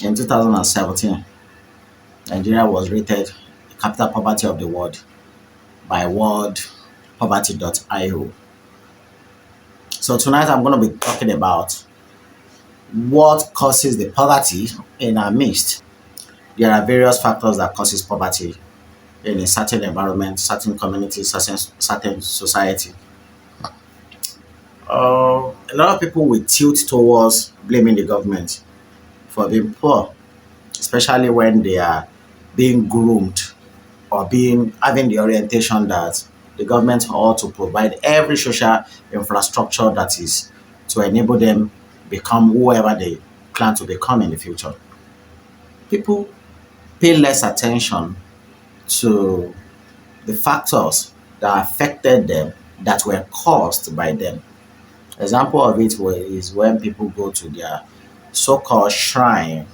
In 2017, Nigeria was rated the capital poverty of the world by worldpoverty.io. So tonight I'm going to be talking about what causes the poverty in our midst. There are various factors that causes poverty in a certain environment, certain community, certain society. A lot of people will tilt towards blaming the government for being poor, especially when they are being groomed or being having the orientation that the government ought to provide every social infrastructure that is to enable them become whoever they plan to become in the future. People pay less attention to the factors that affected them that were caused by them. Example of it is when people go to their so-called shrine,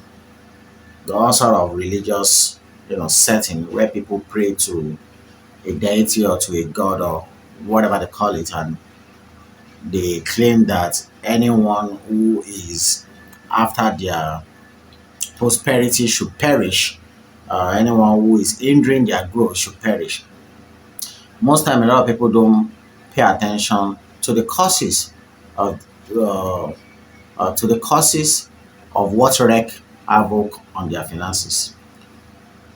the sort of religious, setting where people pray to a deity or to a god or whatever they call it, and they claim that anyone who is after their prosperity should perish. Anyone who is hindering their growth should perish. Most time, a lot of people don't pay attention to the causes of uh, what wreak havoc on their finances,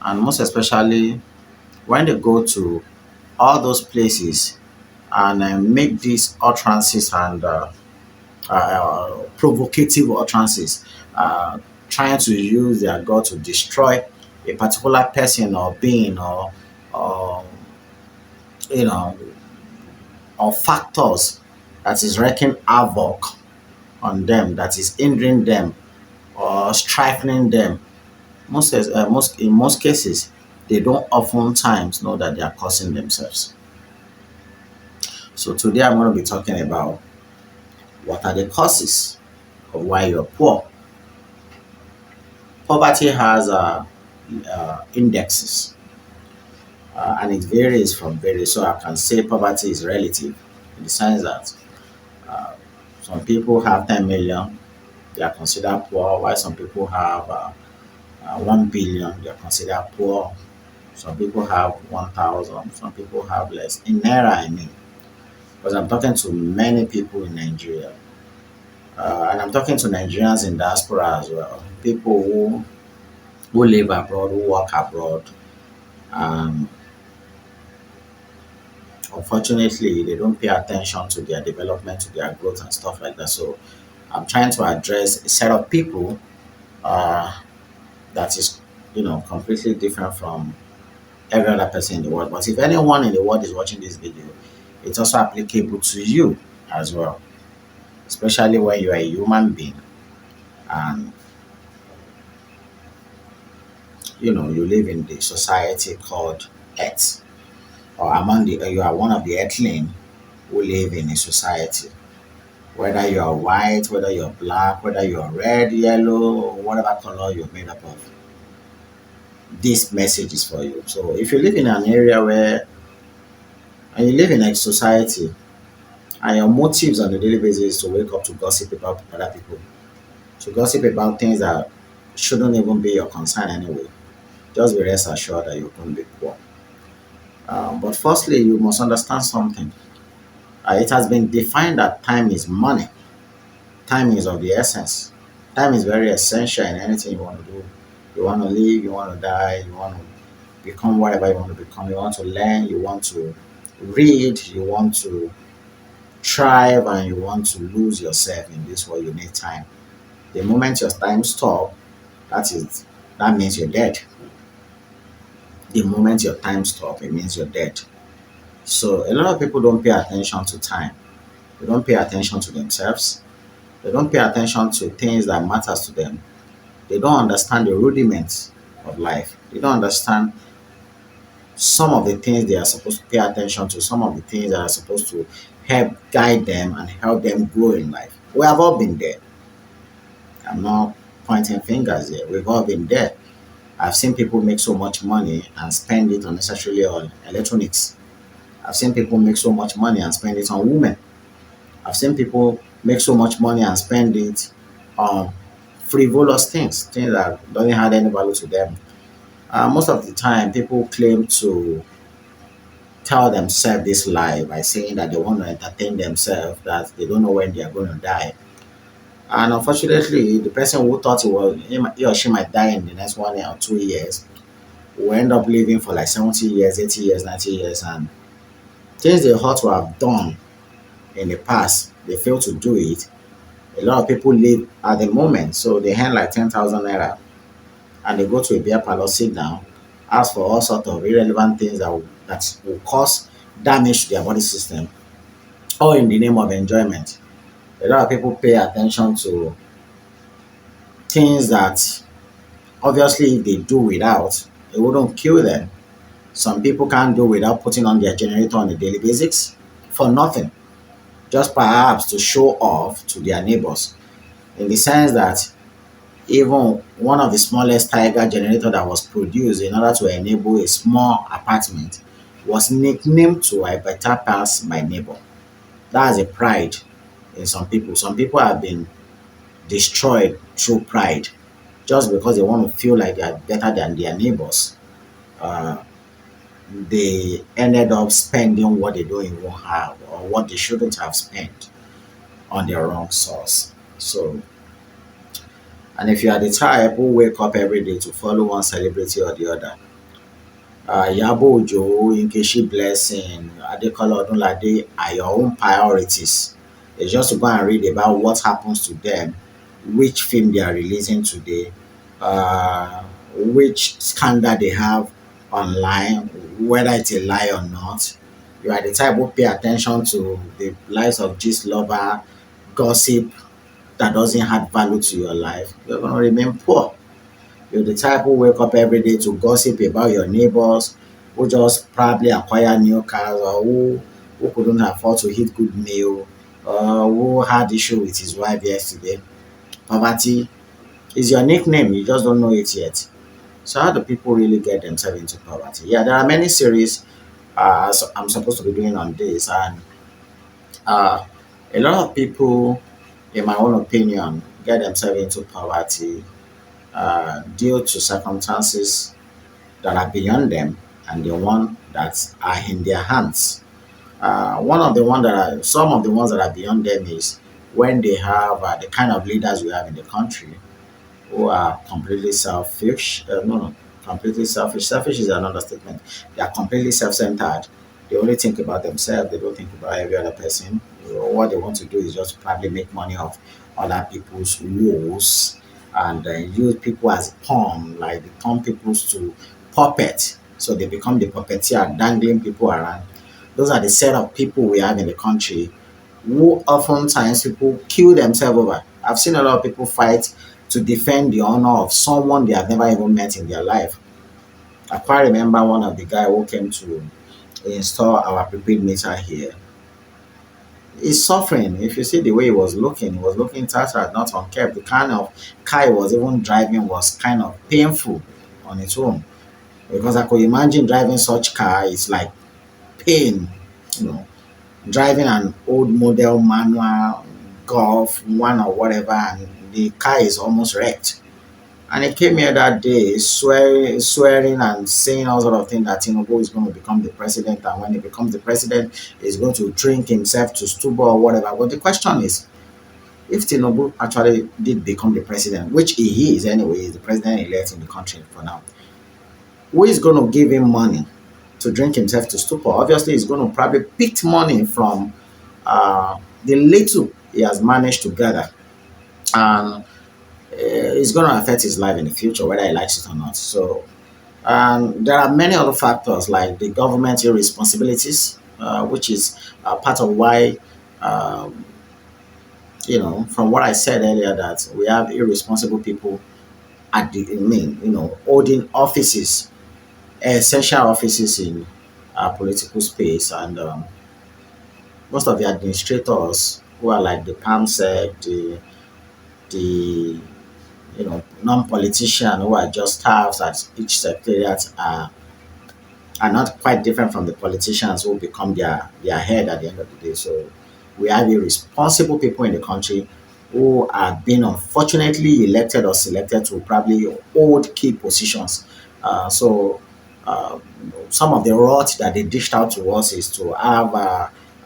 and most especially when they go to all those places and make these utterances and provocative utterances, uh, trying to use their God to destroy a particular person or being or you know or factors that is wreaking havoc on them, that is hindering them or strengthening them. In most cases, they don't oftentimes know that they are causing themselves. So today I'm going to be talking about what are the causes of why you're poor. Poverty has indexes, and it varies from various. So I can say poverty is relative in the sense that uh, some people have 10 million, they are considered poor, while some people have 1 billion, they are considered poor. Some people have 1,000, some people have less. In Naira, I mean, because I'm talking to many people in Nigeria, and I'm talking to Nigerians in diaspora as well, people who live abroad, who work abroad. Um, Unfortunately, they don't pay attention to their development, to their growth and stuff like that. So I'm trying to address a set of people uh, that is, completely different from every other person in the world. But if anyone in the world is watching this video, it's also applicable to you as well, especially when you are a human being and you live in the society called Earth, or you are one of the earthling who live in a society. Whether you're white, whether you're black, whether you're red, yellow, or whatever color you're made up of, this message is for you. So if you live in an area and you live in a society and your motives on a daily basis is to wake up to gossip about other people, to gossip about things that shouldn't even be your concern anyway, just be rest assured that you're going to be poor. But firstly, you must understand something. It has been defined that time is money. Time is of the essence. Time is very essential in anything you want to do. You want to live, you want to die, you want to become whatever you want to become, you want to learn, you want to read, you want to thrive, and you want to lose yourself in this world, you need time. The moment your time stop, that means you're dead. The moment your time stop, it means you're dead. So a lot of people don't pay attention to time. They don't pay attention to themselves. They don't pay attention to things that matters to them. They don't understand the rudiments of life. They don't understand some of the things they are supposed to pay attention to, some of the things that are supposed to help guide them and help them grow in life. We have all been there. I'm not pointing fingers here. We've all been there. I've seen people make so much money and spend it unnecessarily on electronics. I've seen people make so much money and spend it on women. I've seen people make so much money and spend it on frivolous things, things that don't have any value to them. Most of the time, people claim to tell themselves this lie by saying that they want to entertain themselves, that they don't know when they are going to die. And unfortunately, the person who thought he or she might die in the next 1 or 2 years will end up living for like 70 years, 80 years, 90 years. And things they ought to have done in the past, they fail to do it. A lot of people live at the moment, so they earn like 10,000 naira and they go to a beer parlor, sit down, ask for all sorts of irrelevant things that will cause damage to their body system, all in the name of enjoyment. A lot of people pay attention to things that obviously if they do without, it wouldn't kill them. Some people can't do without putting on their generator on a daily basis for nothing, just perhaps to show off to their neighbors. In the sense that even one of the smallest tiger generator that was produced in order to enable a small apartment was nicknamed to I better pass my neighbor. That's a pride in some people. Some people have been destroyed through pride just because they want to feel like they are better than their neighbors. Uh, they ended up spending what they don't even have or what they shouldn't have spent on their wrong source. So, and if you are the type who wake up every day to follow one celebrity or the other, Yabo Ojo, Nkechi Blessing, Adekola Odunlade are your own priorities. It's just to go and read about what happens to them, which film they are releasing today, which scandal they have online, whether it's a lie or not. You are the type who pay attention to the lives of gist lover, gossip that doesn't add value to your life. You're going to remain poor. You're the type who wake up every day to gossip about your neighbors who just probably acquire new cars or who couldn't afford to eat good meal or who had issue with his wife yesterday. Poverty is your nickname, you just don't know it yet. So how do people really get themselves into poverty? Yeah, there are many series I'm supposed to be doing on this, and uh, a lot of people, in my own opinion, get themselves into poverty due to circumstances that are beyond them and the one that are in their hands. One of the one that are some of the ones that are beyond them is when they have the kind of leaders we have in the country who are completely selfish. No, completely selfish. Selfish is an understatement. They are completely self-centered. They only think about themselves. They don't think about every other person. What they want to do is just probably make money off other people's woes and use people as pawn, like they turn people to puppet. So they become the puppeteer, dangling people around. Those are the set of people we have in the country who oftentimes people kill themselves over. I've seen a lot of people fight to defend the honor of someone they have never even met in their life. I quite remember one of the guy who came to install our prepaid meter here. He's suffering. If you see the way he was looking tattered, not unkempt. The kind of car he was even driving was kind of painful on its own. Because I could imagine driving such car is like pain, you know, driving an old model manual Golf one or whatever, and the car is almost wrecked. And he came here that day swearing and saying all sort of things that Tinubu is going to become the president, and when he becomes the president, he's going to drink himself to stupor or whatever. But the question is, if Tinubu actually did become the president, which he is anyway, he's the president elect in the country for now, who is going to give him money to drink himself to stupor? Obviously, he's going to probably pick money from the little he has managed to gather, and it's going to affect his life in the future, whether he likes it or not. So, there are many other factors like the government irresponsibilities, which is part of why, um, from what I said earlier, that we have irresponsible people at the holding offices, essential offices in political space, and most of the administrators who are like the PAMSEC, the non-politician who are just staffs at each secretariat are not quite different from the politicians who become their head at the end of the day. So we have irresponsible people in the country who are being unfortunately elected or selected to probably hold key positions. So uh, some of the rot that they dished out to us is to have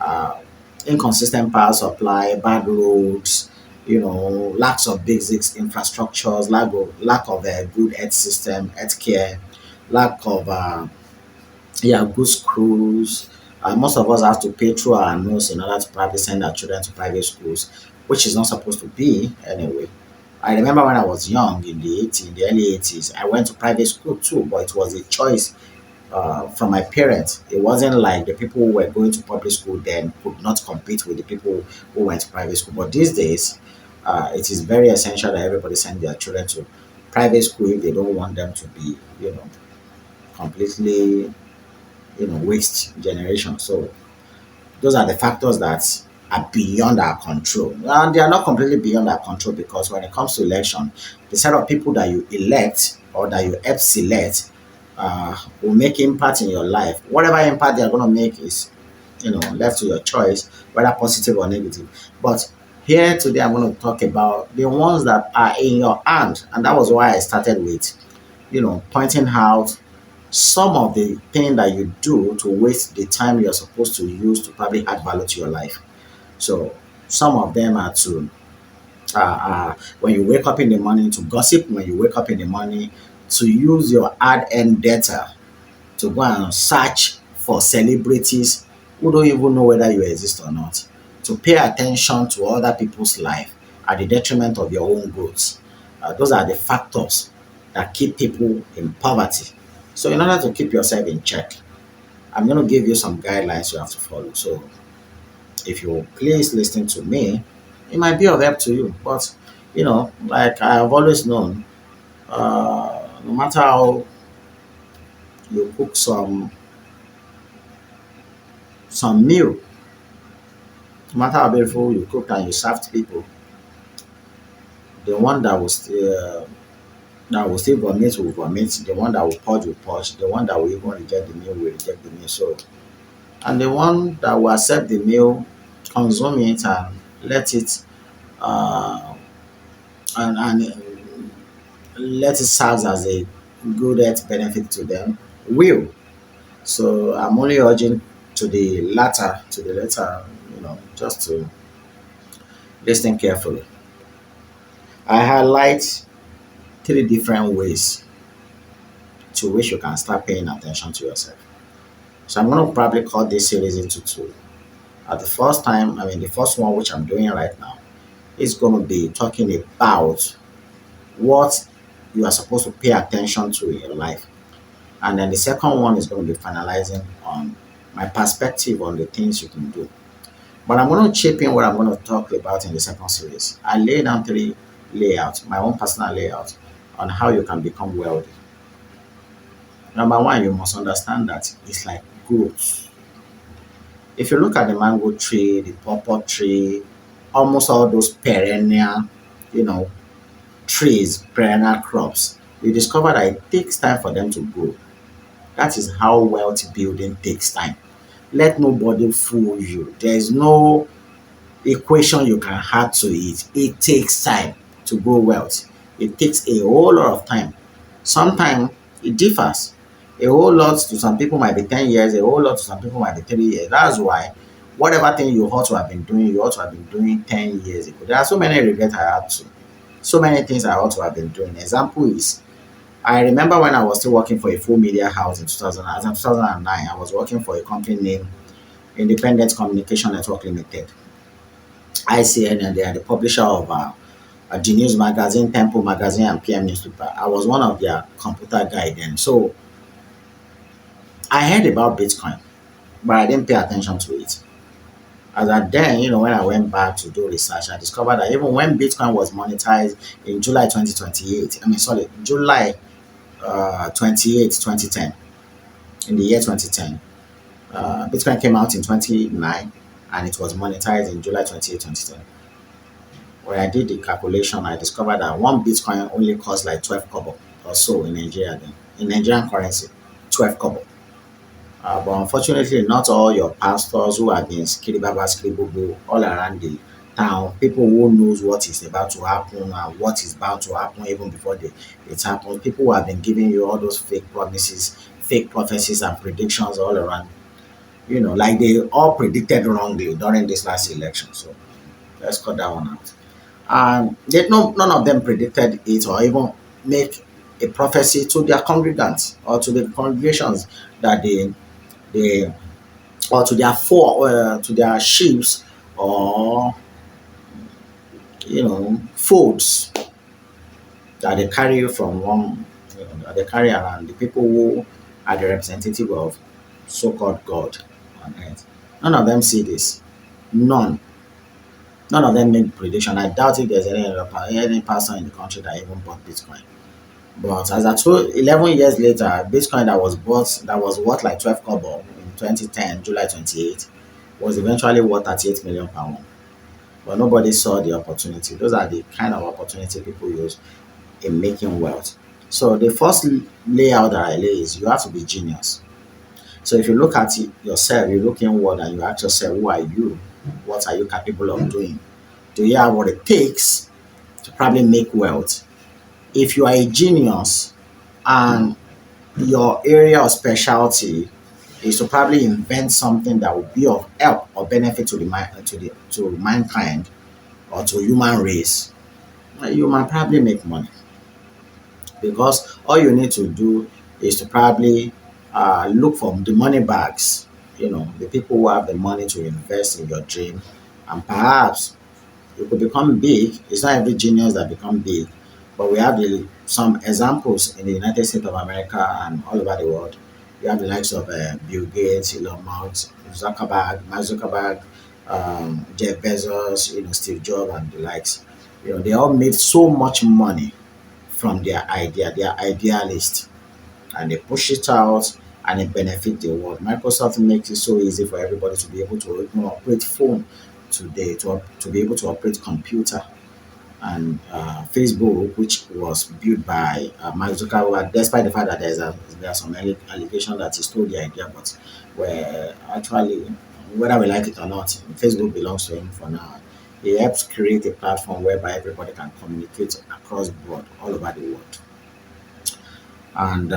uh, inconsistent power supply, bad roads, lacks of basics infrastructures, lack of good health system, health care, lack of yeah, good schools. Most of us have to pay through our nose in order to probably send our children to private schools, which is not supposed to be anyway. I remember when I was young in the early 80s, I went to private school too, but it was a choice from my parents. It wasn't like the people who were going to public school then could not compete with the people who went to private school. But these days, it is very essential that everybody send their children to private school if they don't want them to be, completely, waste generation. So those are the factors that are beyond our control. And they are not completely beyond our control because when it comes to election, the set of people that you elect or that you help select will make impact in your life. Whatever impact they are going to make is, left to your choice, whether positive or negative. But here today, I'm going to talk about the ones that are in your hand. And that was why I started with, pointing out some of the things that you do to waste the time you're supposed to use to probably add value to your life. So some of them are to when you wake up in the morning to gossip, when you wake up in the morning to use your hard-earned data to go and search for celebrities who don't even know whether you exist or not, to pay attention to other people's life at the detriment of your own growth. Those are the factors that keep people in poverty. So in order to keep yourself in check, I'm going to give you some guidelines you have to follow. So if you please listen to me, it might be of help to you. But like I have always known, no matter how you cook some meal, no matter how beautiful you cook and you serve to people, the one that will still vomit will vomit, the one that will purge will purge, the one that will even reject the meal will reject the meal. So and the one that will accept the meal, consume it and let it uh, and let it serve as a good health benefit to them will. So I'm only urging to the latter, just to listen carefully. I highlight three different ways to which you can start paying attention to yourself. So I'm going to probably cut this series into two. At the first time, the first one which I'm doing right now is going to be talking about what you are supposed to pay attention to in your life. And then the second one is going to be finalizing on my perspective on the things you can do. But I'm going to chip in what I'm going to talk about in the second series. I lay down three layouts, my own personal layout, on how you can become wealthy. Number one, you must understand that it's like growth. If you look at the mango tree, the pawpaw tree, almost all those perennial, you know, trees, perennial crops, you discover that it takes time for them to grow. That is how wealth building takes time. Let nobody fool you. There is no equation you can add to it. It takes time to grow wealth. It takes a whole lot of time. Sometimes it differs. A whole lot to some people might be 10 years, a whole lot to some people might be 3 years. That's why whatever thing you ought to have been doing, you ought to have been doing 10 years ago. There are so many regrets I have to. So many things I ought to have been doing. Example is I remember when I was still working for a full media house in 2000, as in 2009, I was working for a company named Independent Communication Network Limited, ICN, and they are the publisher of the news magazine, Tempo magazine, and PM newspaper. I was one of their computer guy then. So I heard about Bitcoin, but I didn't pay attention to it. As at then, when I went back to do research, I discovered that even when Bitcoin was monetized in July 2028, July 28, 2010, in the year 2010, Bitcoin came out in 29 and it was monetized in July 28, 2010. When I did the calculation, I discovered that one Bitcoin only cost like 12 kobo or so in Nigeria then, in Nigerian currency, 12 kobo. But unfortunately, not all your pastors who have been skiribaba skiribubu all around town, people who knows what is about to happen and what is about to happen even before it happens. People who have been giving you all those fake promises, fake prophecies and predictions all around. Like they all predicted wrongly during this last election. So let's cut that one out. And none of them predicted it or even make a prophecy to their congregants or to the congregations that they or to their to their sheep or folds that they carry from one, that they carry around, the people who are the representative of so-called God on earth. None of them see this. None. None of them make prediction. I doubt if there's any person in the country that even bought Bitcoin. But as I told, 11 years later, Bitcoin that was worth like 12 kobo in 2010, July 28th, was eventually worth 38 million pounds. But nobody saw the opportunity. Those are the kind of opportunity people use in making wealth. So the first layout that I lay is you have to be genius. So if you look at it yourself, you look inward and you ask yourself, who are you? What are you capable of doing? Do you have what it takes to probably make wealth? If you are a genius and your area of specialty is to probably invent something that will be of help or benefit to to mankind or to human race, you might probably make money because all you need to do is to probably look for the money bags, the people who have the money to invest in your dream, and perhaps you could become big. It's not every genius that become big, but we have some examples in the United States of America and all over the world. You have the likes of Bill Gates, Elon Musk, Mark Zuckerberg, Jeff Bezos, Steve Jobs, and the likes. They all made so much money from their idea, their idealist, and they push it out and it benefit the world. Microsoft makes it so easy for everybody to be able to operate phone today, to be able to operate computer. And Facebook, which was built by Mark Zuckerberg, despite the fact that there are some allegations that he stole the idea, but where actually, whether we like it or not, Facebook belongs to him for now. He helps create a platform whereby everybody can communicate across board all over the world. And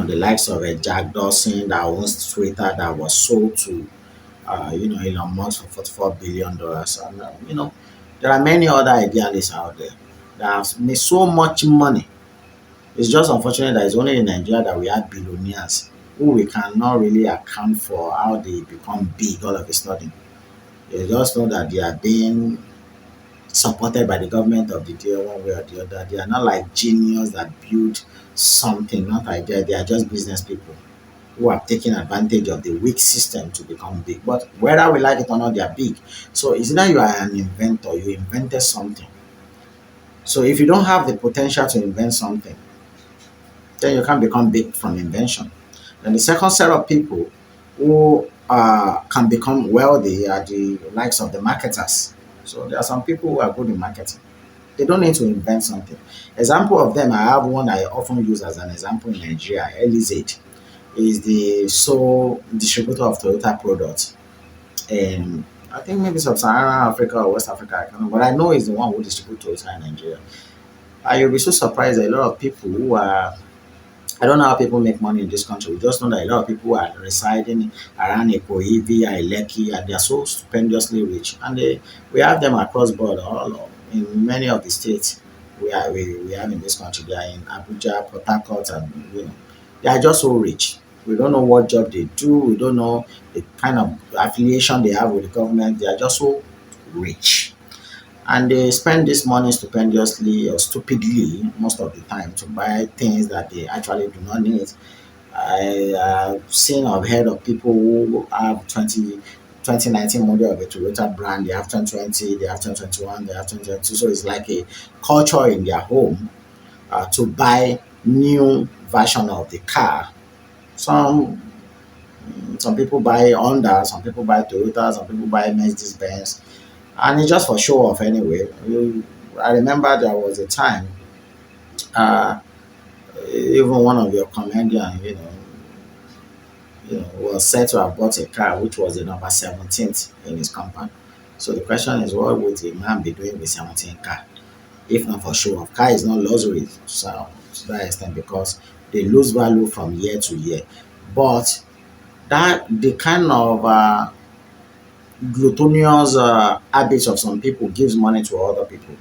the likes of Jack Dawson that owns Twitter that was sold to Elon Musk for $44 billion. And there are many other idealists out there that have made so much money. It's just unfortunate that it's only in Nigeria that we have billionaires who we cannot really account for how they become big all of a sudden. You just know that they are being supported by the government of the day one way or the other. They are not like genius that build something, not idea. They are just business people who have taken advantage of the weak system to become big. But whether we like it or not, they are big. So it's not you are an inventor, you invented something. So if you don't have the potential to invent something, then you can't become big from invention. And the second set of people who can become wealthy are the likes of the marketers. So there are some people who are good in marketing. They don't need to invent something. Example of them, I have one I often use as an example in Nigeria, Elizade is the sole distributor of Toyota products in, I think maybe Sub-Saharan Africa or West Africa, I can't know, but I know he's the one who distributes Toyota in Nigeria. And you'll be so surprised that a lot of people who are, I don't know how people make money in this country. We just know that a lot of people are residing around Ikoyi, VI, Lekki, and they are so stupendously rich. And we have them across board, in many of the states we have in this country. They are in Abuja, Port Harcourt, and they are just so rich. We don't know what job they do. We don't know the kind of affiliation they have with the government. They are just so rich. And they spend this money stupendiously or stupidly most of the time to buy things that they actually do not need. I have seen or heard of people who have 2019 model of a Toyota brand, they have 2020, they have 2021, they have 2022. So it's like a culture in their home to buy new version of the car. Some some people buy Honda, some people buy Toyota, some people buy Mercedes Benz, and it's just for show off anyway. I remember there was a time, uh, even one of your comedians, was said to have bought a car which was the number 17th in his compound. So the question is, what would a man be doing with 17 car? If not for show off. Car is not luxury, so to that extent, because they lose value from year to year. But that the kind of glutinous habits of some people gives money to other people.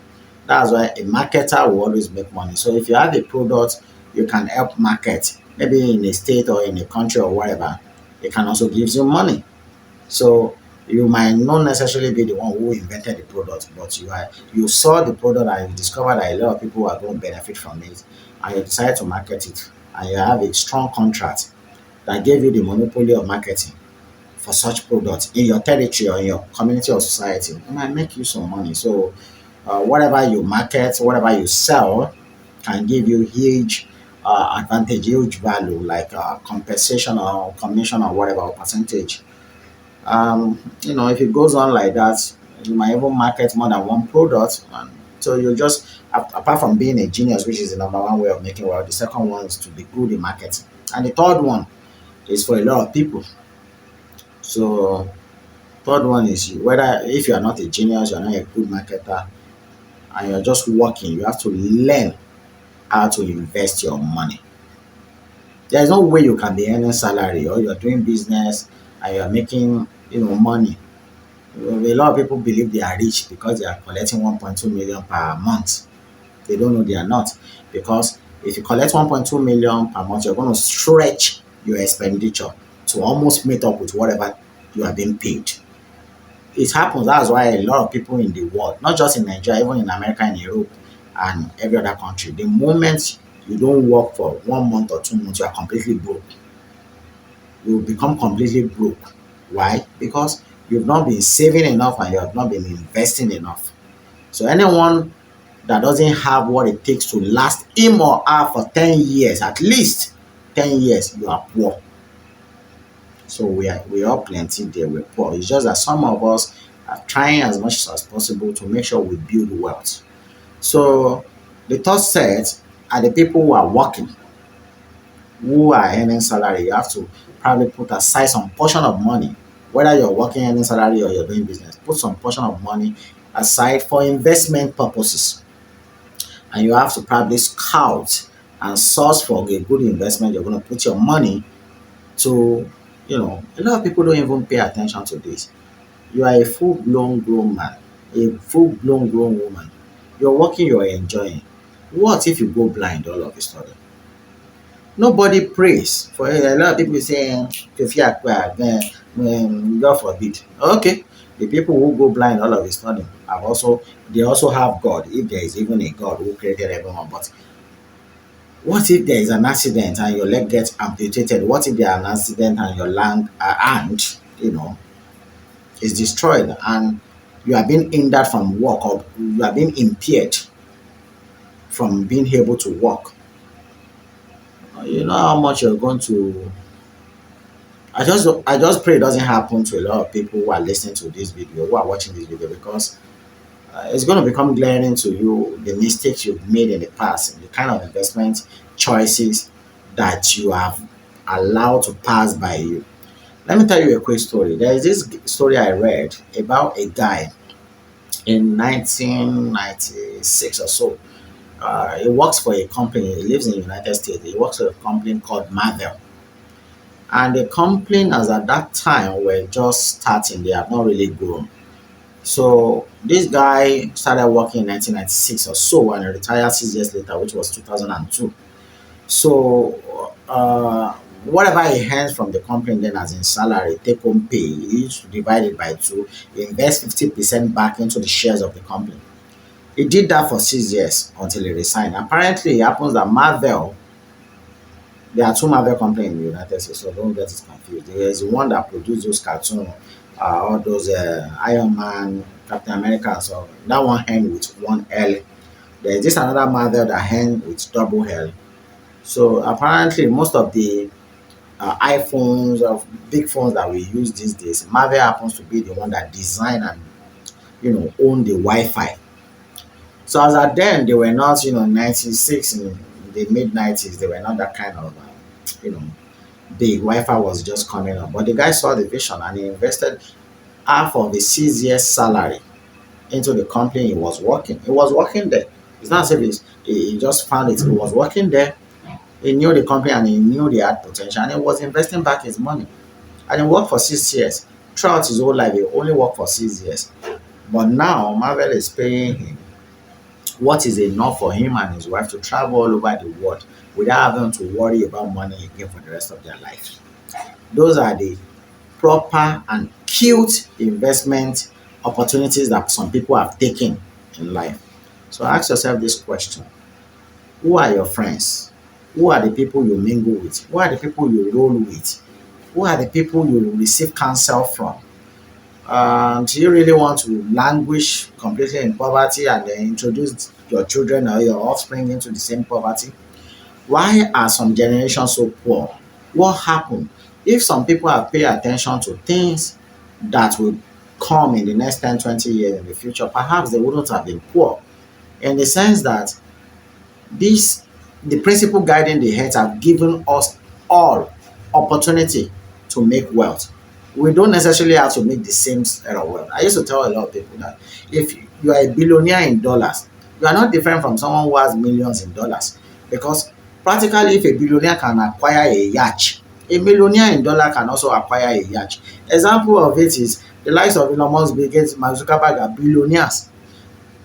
That's why a marketer will always make money. So if you have a product you can help market, maybe in a state or in a country or whatever, it can also gives you money. So you might not necessarily be the one who invented the product, but you saw the product and you discovered that a lot of people are going to benefit from it, and you decide to market it, and you have a strong contract that gave you the monopoly of marketing for such products in your territory or in your community or society. It might make you some money. So whatever you market, whatever you sell, can give you huge advantage, huge value, like compensation or commission or whatever or percentage. If it goes on like that, you might even market more than one product. And so you just, apart from being a genius, which is the number one way of making wealth, the second one is to be good in marketing. And the third one is for a lot of people. So, third one is whether if you are not a genius, you're not a good marketer, and you're just working, you have to learn how to invest your money. There's no way you can be earning salary or you're doing business and you're making money. A lot of people believe they are rich because they are collecting 1.2 million per month. They don't know they are not. Because if you collect 1.2 million per month, you're going to stretch your expenditure to almost meet up with whatever you are being paid. It happens. That's why a lot of people in the world, not just in Nigeria, even in America and Europe and every other country, the moment you don't work for 1 month or 2 months, you are completely broke. You will become completely broke. Why? Because you've not been saving enough and you have not been investing enough. So anyone that doesn't have what it takes to last him or her for 10 years, at least 10 years, you are poor. So we are plenty there, we're poor. It's just that some of us are trying as much as possible to make sure we build wealth. So the third set are the people who are working, who are earning salary. You have to probably put aside some portion of money, whether you're working earning salary or you're doing business, put some portion of money aside for investment purposes. And you have to probably scout and source for a good investment. You're going to put your money to, a lot of people don't even pay attention to this. You are a full-blown grown man, a full-blown grown woman. You're working, you're enjoying. What if you go blind all of a sudden? Nobody prays for it. A lot of people saying, God forbid. Okay, the people who go blind all of a sudden they also have God, if there is even a God who created everyone. But what if there is an accident and your leg gets amputated? What if there is an accident and your hand, is destroyed and you are being hindered from work, or you are being impaired from being able to work? You know how much you're going to. I just pray it doesn't happen to a lot of people who are listening to this video, who are watching this video, because it's going to become glaring to you the mistakes you've made in the past, the kind of investment choices that you have allowed to pass by you. Let me tell you a quick story. There is this story I read about a guy in 1996 or so. He works for a company. He lives in the United States. He works for a company called Marvel. And the company, as at that time, were just starting. They have not really grown. So this guy started working in 1996 or so and retired 6 years later, which was 2002. So whatever he earns from the company then as in salary, take home pay, he used to divide it by two, invest 50% back into the shares of the company. He did that for 6 years until he resigned. Apparently, it happens that Marvel, there are two Marvel companies in the United States, so don't get it confused. There is one that produces those cartoons, all those Iron Man, Captain America, so that one end with one L. There is this another Marvel that end with double L. So apparently, most of the iPhones, of big phones that we use these days, Marvel happens to be the one that design and own the Wi-Fi. So as at then, they were not 96 in the mid 90s. They were not that kind of you know big. Wi-Fi was just coming up, but the guy saw the vision and he invested half of the 6 years salary into the company he was working. He was working there. It's not as if he just found it. He was working there. He knew the company and he knew they had potential and he was investing back his money. And he worked for 6 years. Throughout his whole life, he only worked for 6 years. But now Marvel is paying him what is enough for him and his wife to travel all over the world without having to worry about money again for the rest of their life. Those are the proper and cute investment opportunities that some people have taken in life. So ask yourself this question: who are your friends? Who are the people you mingle with? Who are the people you roll with? Who are the people you receive counsel from? Do you really want to languish completely in poverty and then introduce your children or your offspring into the same poverty? Why are some generations so poor? What happened? If some people have paid attention to things that will come in the next 10, 20 years in the future, perhaps they wouldn't have been poor. In the sense that these the principle guiding the heads have given us all opportunity to make wealth. We don't necessarily have to make the same set of wealth. I used to tell a lot of people that if you are a billionaire in dollars, you are not different from someone who has millions in dollars. Because practically, if a billionaire can acquire a yacht, a millionaire in dollar can also acquire a yacht. Example of it is the likes of Elon Musk, Bill Gates, Mark Zuckerberg are billionaires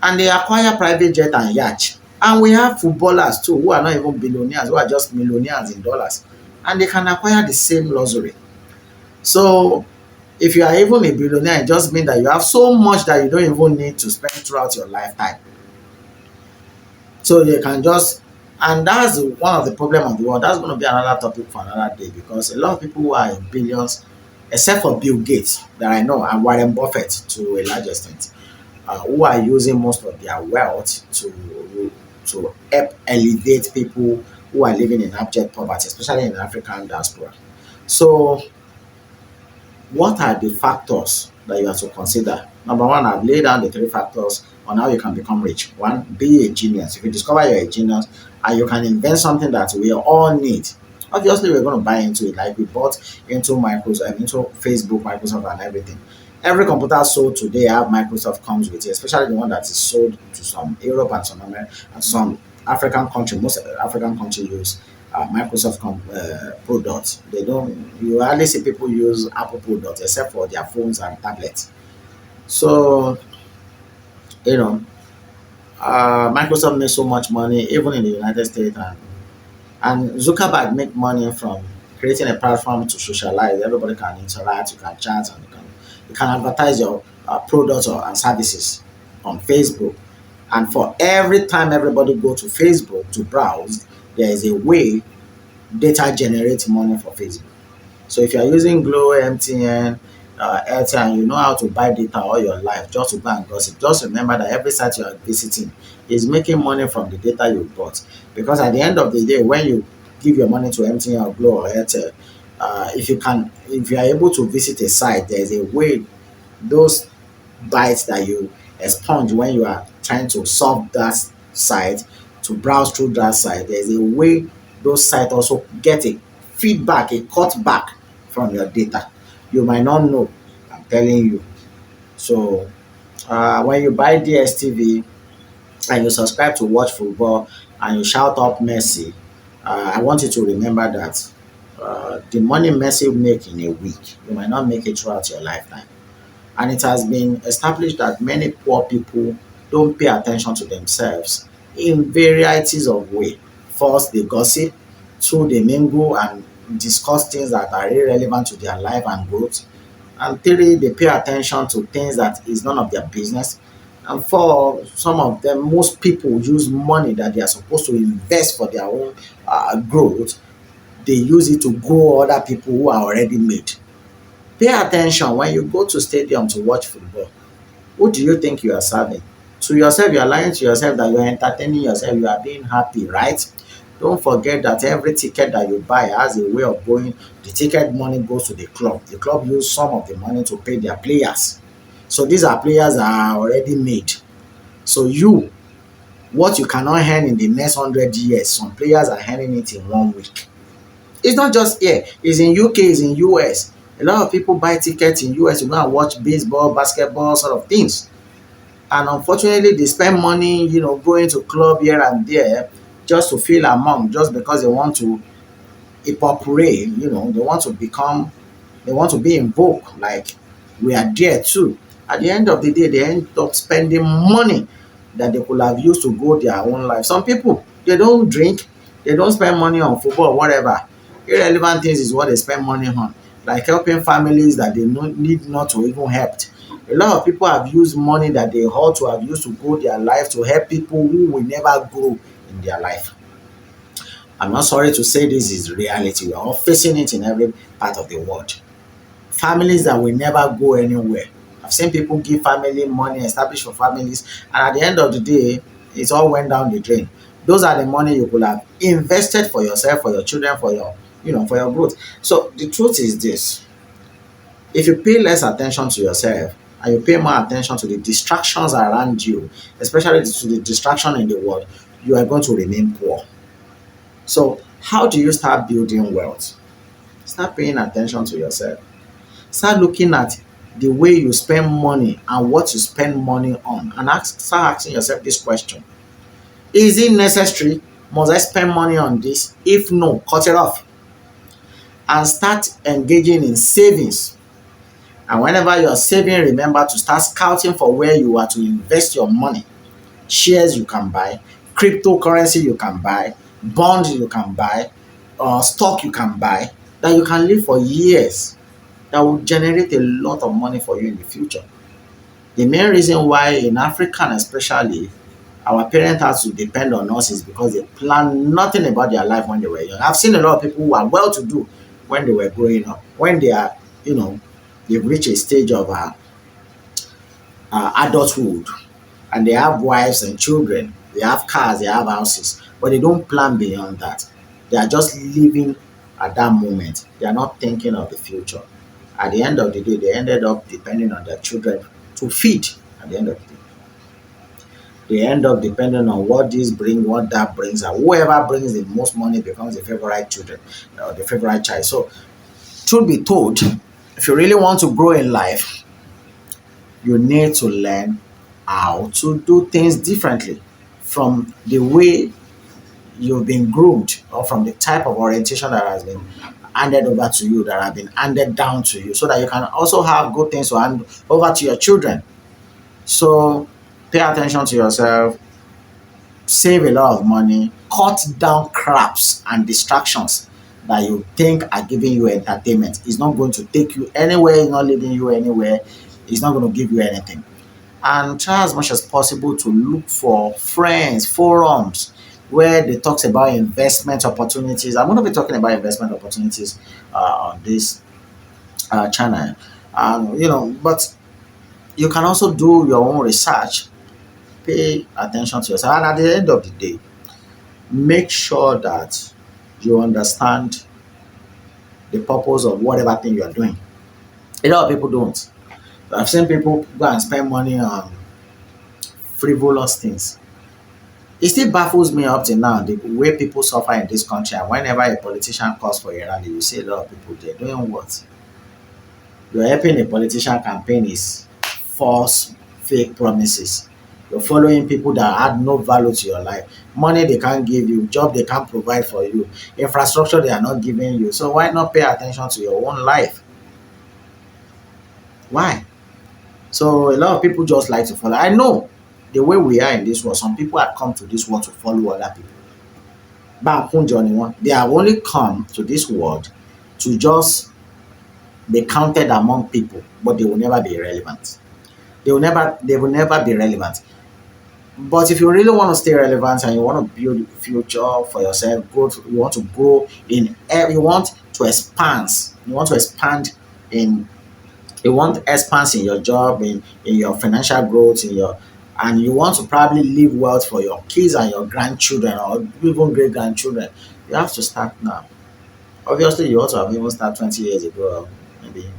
and they acquire private jet and yacht. And we have footballers too who are not even billionaires, who are just millionaires in dollars, and they can acquire the same luxury. So if you are even a billionaire, it just means that you have so much that you don't even need to spend throughout your lifetime. So you can just, and that's one of the problem of the world. That's going to be another topic for another day, because a lot of people who are in billions, except for Bill Gates that I know, and Warren Buffett to a large extent, who are using most of their wealth to help elevate people who are living in abject poverty, especially in African diaspora. So what are the factors that you have to consider? Number one, I've laid down the three factors on how you can become rich. One, be a genius. If you discover you're a genius and you can invent something that we all need, obviously we're going to buy into it, like we bought into Microsoft, into Facebook, Microsoft, and everything. Every computer sold today have Microsoft comes with it, especially the one that is sold to some Europe and some America and some African country. Most African countries use Microsoft products. They don't. You hardly see people use Apple products except for their phones and tablets. So you know, Microsoft makes so much money even in the United States, and Zuckerberg make money from creating a platform to socialize. Everybody can interact, you can chat, and you can advertise your products and services on Facebook. And for every time everybody go to Facebook to browse, there is a way data generates money for Facebook. So if you are using Glow, MTN, Airtel, and you know how to buy data all your life just to go and gossip, just remember that every site you are visiting is making money from the data you bought. Because at the end of the day, when you give your money to MTN or Glow or Airtel, if you are able to visit a site, there is a way those bytes that you expunge when you are trying to solve that site, to browse through that site, there's a way those sites also get a feedback, a cut back from your data. You might not know, I'm telling you. So when you buy DSTV and you subscribe to watch football and you shout up Messi, I want you to remember that the money Messi make in a week, you might not make it throughout your lifetime. And it has been established that many poor people don't pay attention to themselves in varieties of ways. First, they gossip. Two, they mingle and discuss things that are irrelevant to their life and growth. And three, they pay attention to things that is none of their business. And four, some of them, most people use money that they are supposed to invest for their own growth. They use it to grow other people who are already made. Pay attention when you go to stadium to watch football. Who do you think you are serving? To yourself, you are lying to yourself that you are entertaining yourself, you are being happy, right? Don't forget that every ticket that you buy has a way of going. The ticket money goes to the club. The club use some of the money to pay their players. So these are players that are already made. So what you cannot earn in the next 100 years, some players are earning it in 1 week. It's not just here. It's in UK, it's in US. A lot of people buy tickets in US to go and watch baseball, basketball sort of things. And unfortunately, they spend money, going to club here and there just to feel among, just because they want to evaporate, they want to be in vogue, like we are there too. At the end of the day, they end up spending money that they could have used to go their own life. Some people, they don't drink, they don't spend money on football or whatever. Irrelevant things is what they spend money on, like helping families that they need not to even help. A lot of people have used money that they ought to have used to grow their life to help people who will never grow in their life. I'm not sorry to say this is reality. We are all facing it in every part of the world. Families that will never go anywhere. I've seen people give family money, establish for families, and at the end of the day, it all went down the drain. Those are the money you could have invested for yourself, for your children, for your growth. So the truth is this: if you pay less attention to yourself and you pay more attention to the distractions around you, especially to the distraction in the world, you are going to remain poor. So how do you start building wealth? Start paying attention to yourself. Start looking at the way you spend money and what you spend money on, and start asking yourself this question: is it necessary? Must I spend money on this? If no, cut it off and start engaging in savings. And whenever you're saving, remember to start scouting for where you are to invest your money. Shares you can buy, cryptocurrency you can buy, bonds you can buy, stock you can buy, that you can live for years, that will generate a lot of money for you in the future. The main reason why in Africa especially our parents have to depend on us is because they plan nothing about their life when they were young. I've seen a lot of people who are well to do when they were growing up. When they are, they've reached a stage of adulthood, and they have wives and children, they have cars, they have houses, but they don't plan beyond that. They are just living at that moment. They are not thinking of the future. At the end of the day, they ended up depending on their children to feed. At the end of the day, they end up depending on what this brings, what that brings, and whoever brings the most money becomes the favorite children or the favorite child. So, truth be told, if you really want to grow in life, you need to learn how to do things differently from the way you've been groomed, or from the type of orientation that has been handed over to you, that have been handed down to you, so that you can also have good things to hand over to your children. So pay attention to yourself, save a lot of money, cut down craps and distractions that you think are giving you entertainment. It's not going to take you anywhere, it's not leading you anywhere, it's not going to give you anything. And try as much as possible to look for friends, forums where they talks about investment opportunities. I'm going to be talking about investment opportunities on this channel. But you can also do your own research. Pay attention to yourself, and at the end of the day, make sure that you understand the purpose of whatever thing you are doing. A lot of people don't. I've seen people go and spend money on frivolous things. It still baffles me up to now the way people suffer in this country. And whenever a politician calls for a rally, you see a lot of people there doing what? You're helping a politician campaign is false, fake promises. You're following people that add no value to your life. Money they can't give you, job they can't provide for you, infrastructure they are not giving you. So why not pay attention to your own life? Why? So a lot of people just like to follow. I know the way we are in this world, some people have come to this world to follow other people. They have only come to this world to just be counted among people, but they will never be relevant. They will never be relevant. But if you really want to stay relevant and you want to build a future for yourself, you want to grow you want to expand. You want to expand in you want expanse in your job, in your financial growth, and you want to probably leave wealth for your kids and your grandchildren or even great grandchildren. You have to start now. Obviously, you also have even started 20 years ago, or maybe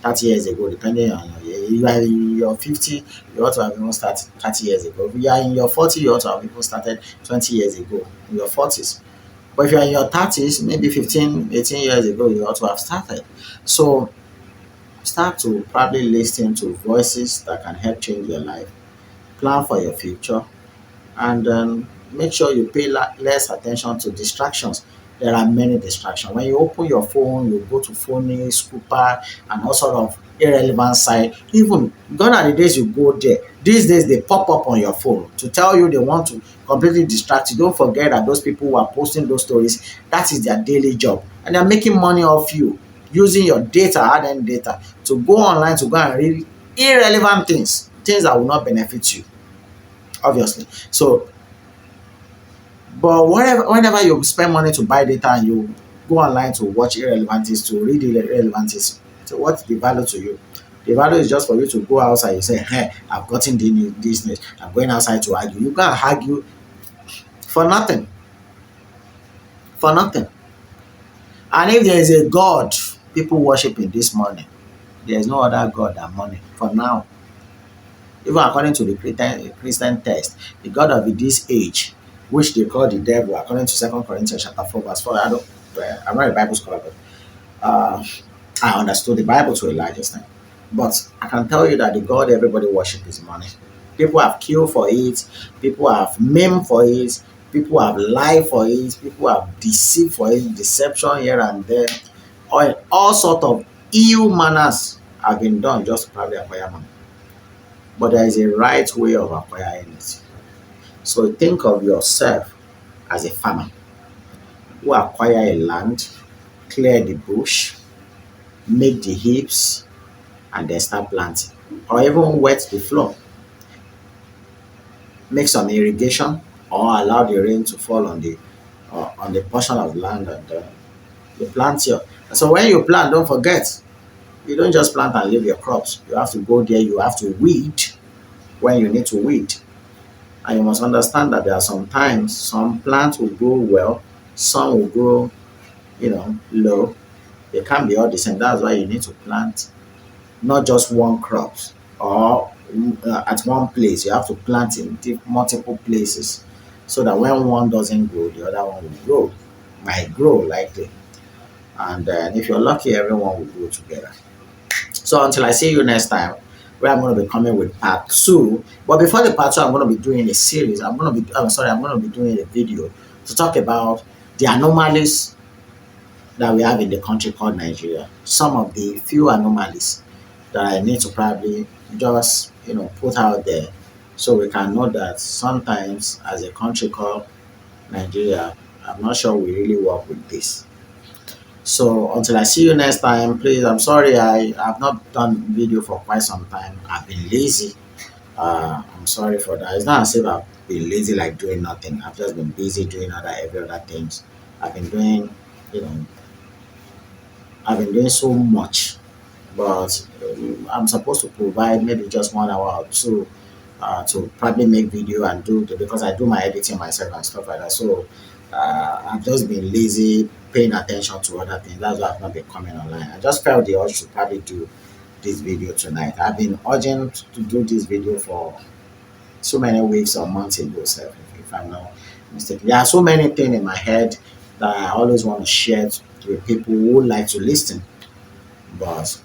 30 years ago, depending on you are in your 50, you ought to have even started 30 years ago. If you are in your 40, you ought to have even started 20 years ago, in your 40s. But if you are in your 30s, maybe 15, 18 years ago, you ought to have started. So Start to probably listen to voices that can help change your life. Plan for your future, and make sure you pay less attention to distractions. There are many distractions. When you open your phone, you go to phone, scooper, and all sort of irrelevant site. Even gone are the days you go there. These days they pop up on your phone to tell you they want to completely distract you. Don't forget that those people who are posting those stories, that is their daily job, and they're making money off you using your data, hard-earned data, to go online to go and read irrelevant things, things that will not benefit you, obviously. So but whenever you spend money to buy data and you go online to watch irrelevant things, to read irrelevant things, so what's the value to you? The value is just for you to go outside. You say, hey, I've gotten this news. I'm going outside to argue. You can't argue for nothing. For nothing. And if there is a God people worship in this morning, there is no other God than money. For now, even according to the Christian text, the God of this age, which they call the devil, according to 2 Corinthians chapter 4, verse 4. I'm not a Bible scholar, but uh, I understood the Bible to a large extent. But I can tell you that the God everybody worship is money. People have killed for it, people have maimed for it, people have lied for it, people have deceived for it, deception here and there, all sort of ill manners have been done just to probably acquire money. But there is a right way of acquiring it. So think of yourself as a farmer who acquire a land, clear the bush, make the heaps, and then start planting. Or even wet the floor, make some irrigation, or allow the rain to fall on the portion of land, and you plant your. So when you plant, don't forget, you don't just plant and leave your crops. You have to go there. You have to weed when you need to weed. And you must understand that there are some times some plants will grow well, some will grow, low. They can't be all the same. That's why you need to plant not just one crop, or at one place. You have to plant in multiple places, so that when one doesn't grow, the other one will grow, might grow likely. And if you're lucky, everyone will grow together. So until I see you next time, where I'm going to be coming with part two. But before the part two, I'm going to be doing a series. I'm going to be doing a video to talk about the anomalies that we have in the country called Nigeria. Some of the few anomalies that I need to probably just, put out there, so we can know that sometimes as a country called Nigeria, I'm not sure we really work with this. So until I see you next time, please, I'm sorry I have not done video for quite some time. I've been lazy. I'm sorry for that. It's not as if I've been lazy like doing nothing. I've just been busy doing every other things. I've been doing, you know, I've been doing so much, but I'm supposed to provide maybe just 1 hour or two to probably make video and because I do my editing myself and stuff like that. So I've just been lazy paying attention to other things. That's why I've not been coming online. I just felt the urge to probably do this video tonight. I've been urging to do this video for so many weeks or months ago, sir, if I'm not mistaken. There are so many things in my head that I always want to share with people who would like to listen. But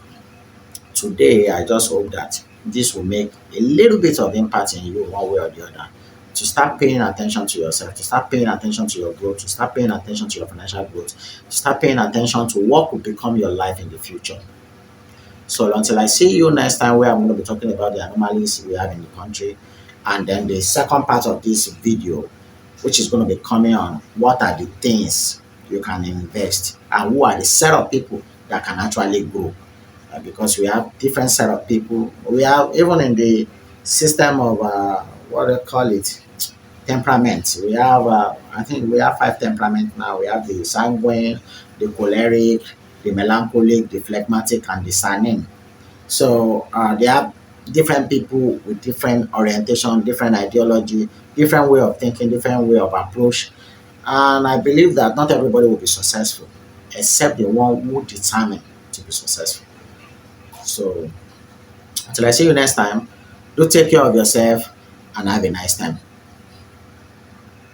today, I just hope that this will make a little bit of impact in you one way or the other. To start paying attention to yourself, to start paying attention to your growth, to start paying attention to your financial growth, to start paying attention to what will become your life in the future. So until I see you next time, where I'm going to be talking about the anomalies we have in the country, and then the second part of this video, which is going to be coming on what are the things you can invest, and who are the set of people that can actually grow. Because we have different set of people. We have, even in the system of what do they call it, temperament. We have, I think we have 5 temperaments now. We have the sanguine, the choleric, the melancholic, the phlegmatic, and the sanguine. So they have different people with different orientation, different ideology, different way of thinking, different way of approach. And I believe that not everybody will be successful, except the one who determined to be successful. So until I see you next time, do take care of yourself and have a nice time.